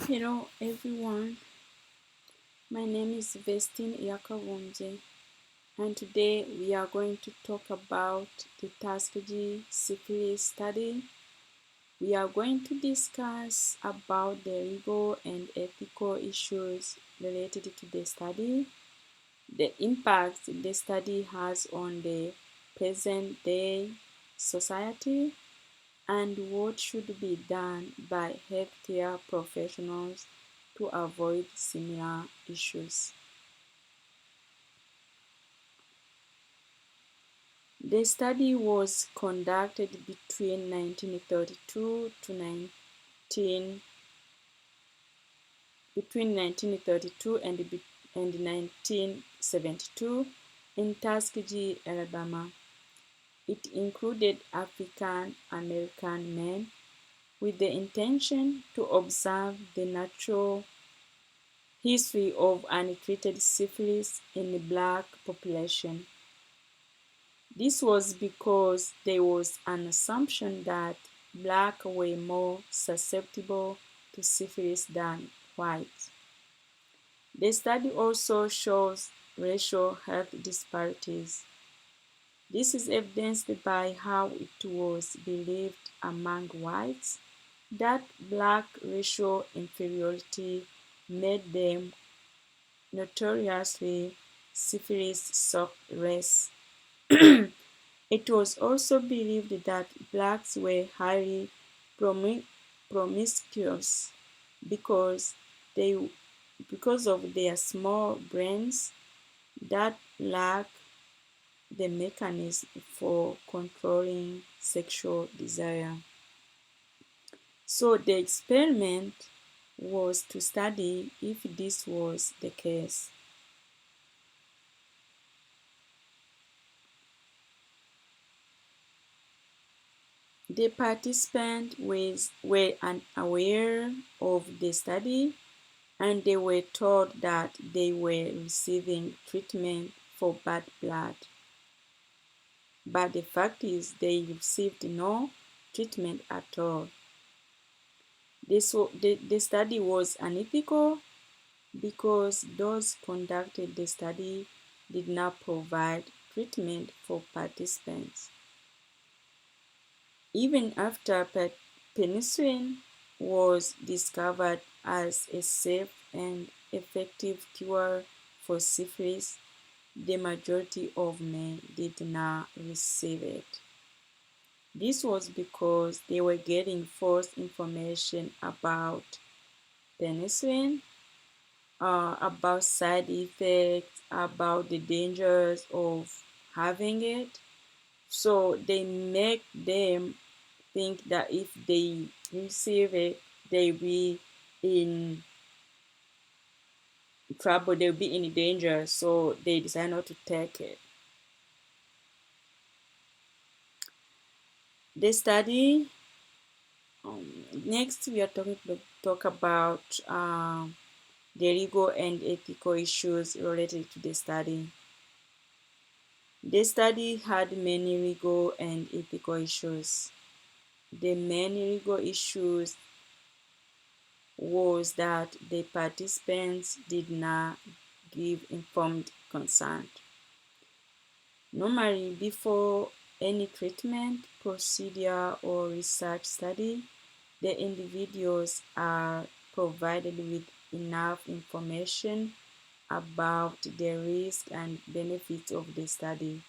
Hello everyone, my name is Vestine Yakavomje, and today we are going to talk about the Tuskegee Syphilis study. We are going to discuss about the legal and ethical issues related to the study, the impact the study has on the present day society, and what should be done by healthcare professionals to avoid similar issues. The study was conducted between 1932 to 19 between 1932 and 1972 in Tuskegee, Alabama. It included African American men with the intention to observe the natural history of untreated syphilis in the black population. This was because there was an assumption that blacks were more susceptible to syphilis than whites. The study also shows racial health disparities. This is evidenced by how it was believed among whites that black racial inferiority made them notoriously syphilis-soaked race. It was also believed that blacks were highly promiscuous because they because of their small brains that lack the mechanism for controlling sexual desire. So the experiment was to study if this was the case. The participants were unaware of the study and they were told that they were receiving treatment for bad blood. But the fact is they received no treatment at all. The study was unethical because those conducted the study did not provide treatment for participants. Even after penicillin was discovered as a safe and effective cure for syphilis, the majority of men did not receive it. This was because they were getting false information about penicillin, about side effects, about the dangers of having it. So they make them think that if they receive it, they'll be in trouble, they'll be in danger, so they decide not to take it. The study, next we are talk about the legal and ethical issues related to the study. The study had many legal and ethical issues. The main legal issues was that the participants did not give informed consent. Normally, before any treatment, procedure, or research study, the individuals are provided with enough information about the risk and benefits of the study.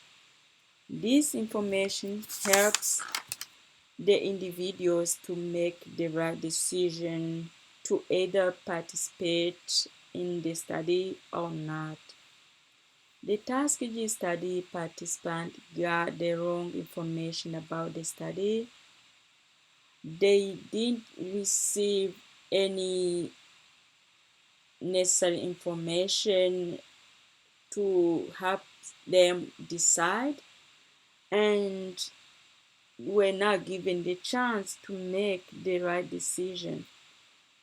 This information helps the individuals to make the right decision to either participate in the study or not. The Tuskegee study participants got the wrong information about the study. They didn't receive any necessary information to help them decide and were not given the chance to make the right decision.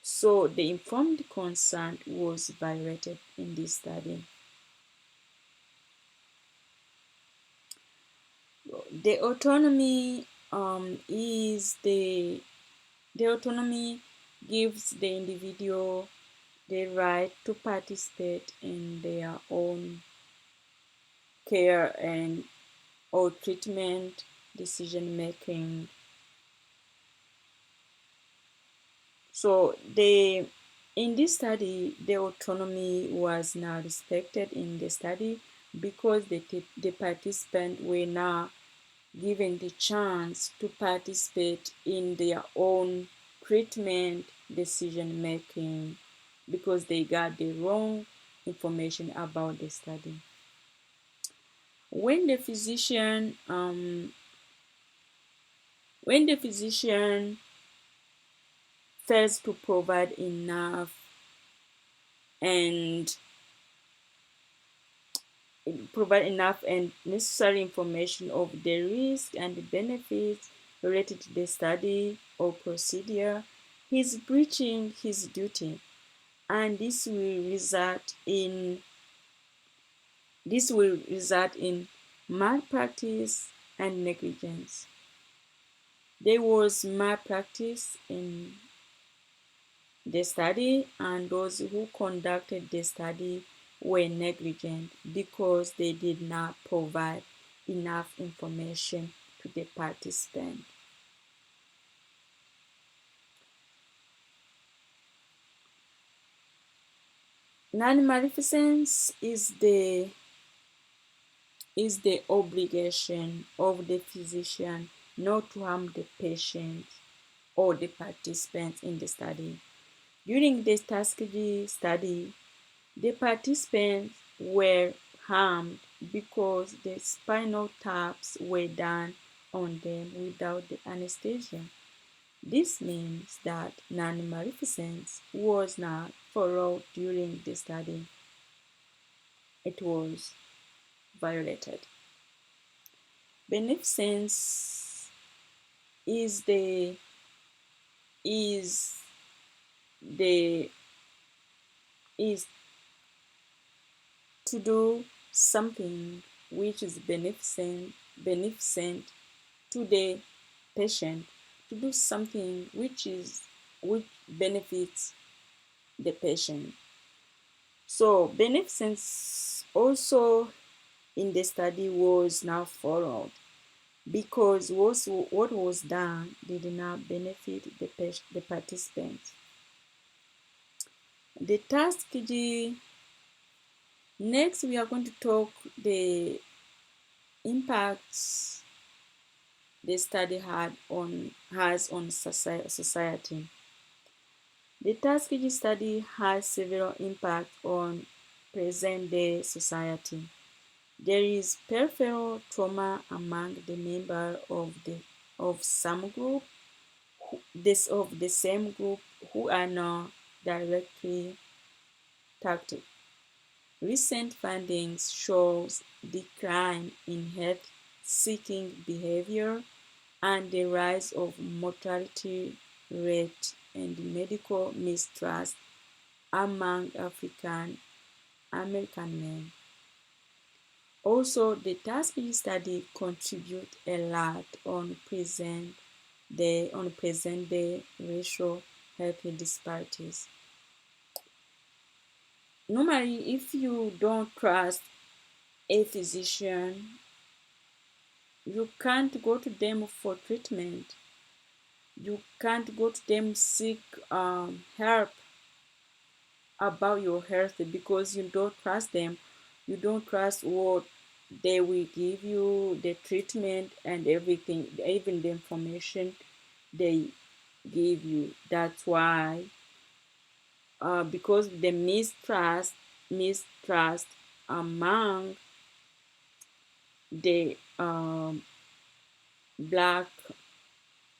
So the informed consent was violated in this study. The autonomy is the autonomy gives the individual the right to participate in their own care and or treatment decision making. So they in this study, the autonomy was now respected in the study because the participants were now given the chance to participate in their own treatment decision making because they got the wrong information about the study. When the physician when the physician fails to and provide enough and necessary information of the risk and the benefits related to the study or procedure, he's breaching his duty, and this will result in malpractice and negligence. There was malpractice in the study, and those who conducted the study were negligent because they did not provide enough information to the participant. Non-maleficence is the obligation of the physician not to harm the patient or the participants in the study. During the Tuskegee study, the participants were harmed because the spinal taps were done on them without the anesthesia. This means that non-maleficence was not followed during the study. It was violated. Beneficence is is the is to do something which is beneficent to the patient, to do something which benefits the patient. So beneficence also in the study was now followed because what was done did not benefit the participants. The Tuskegee. Next, we are going to talk the impacts the study has on society. The Tuskegee study has several impacts on present-day society. There is peripheral trauma among the members of some group, of the same group who are not directly targeted. Recent findings shows decline in health-seeking behavior and the rise of mortality rate and medical mistrust among African American men. Also, the Tuskegee study contribute a lot on present day racial health disparities. Normally, if you don't trust a physician, you can't go to them for treatment. You can't go to them seek help about your health because you don't trust them. You don't trust what they will give you, the treatment and everything, even the information they give you. That's why, because the mistrust among the black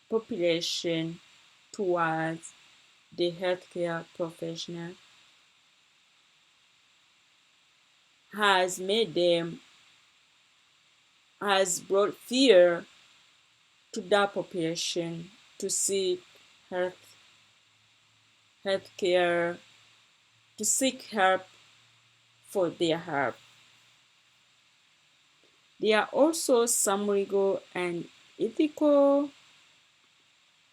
population towards the healthcare professional has made them has brought fear to that population to seek health healthcare to seek help for their health. There are also some legal and ethical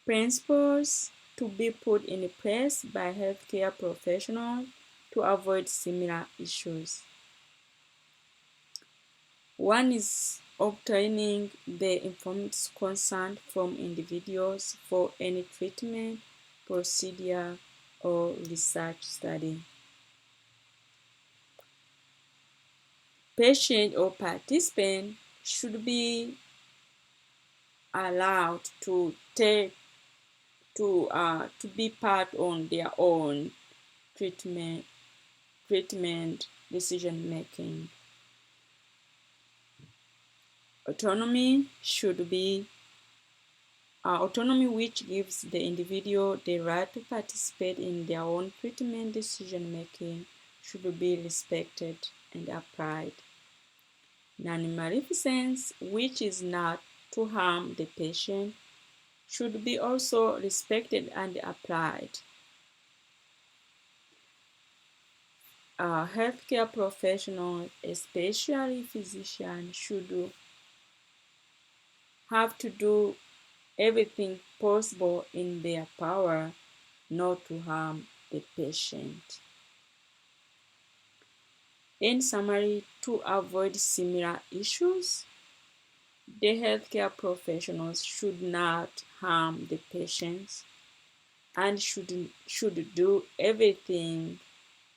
principles to be put in place by healthcare professionals to avoid similar issues. One is obtaining the informed consent from individuals for any treatment, procedure, or research study. Patient or participant should be allowed to take to be part on their own treatment treatment decision making. Autonomy should be autonomy, which gives the individual the right to participate in their own treatment decision making, should be respected and applied. Non-maleficence, which is not to harm the patient, should be also respected and applied. Healthcare professionals, especially physicians, should have to do everything possible in their power not to harm the patient. In summary, to avoid similar issues, the healthcare professionals should not harm the patients and should do everything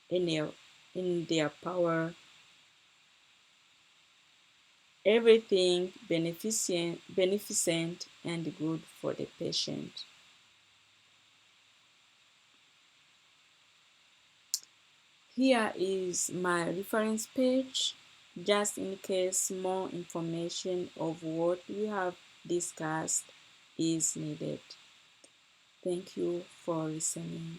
in their power, everything beneficent and good for the patient. Here is my reference page, just in case more information of what we have discussed is needed. Thank you for listening.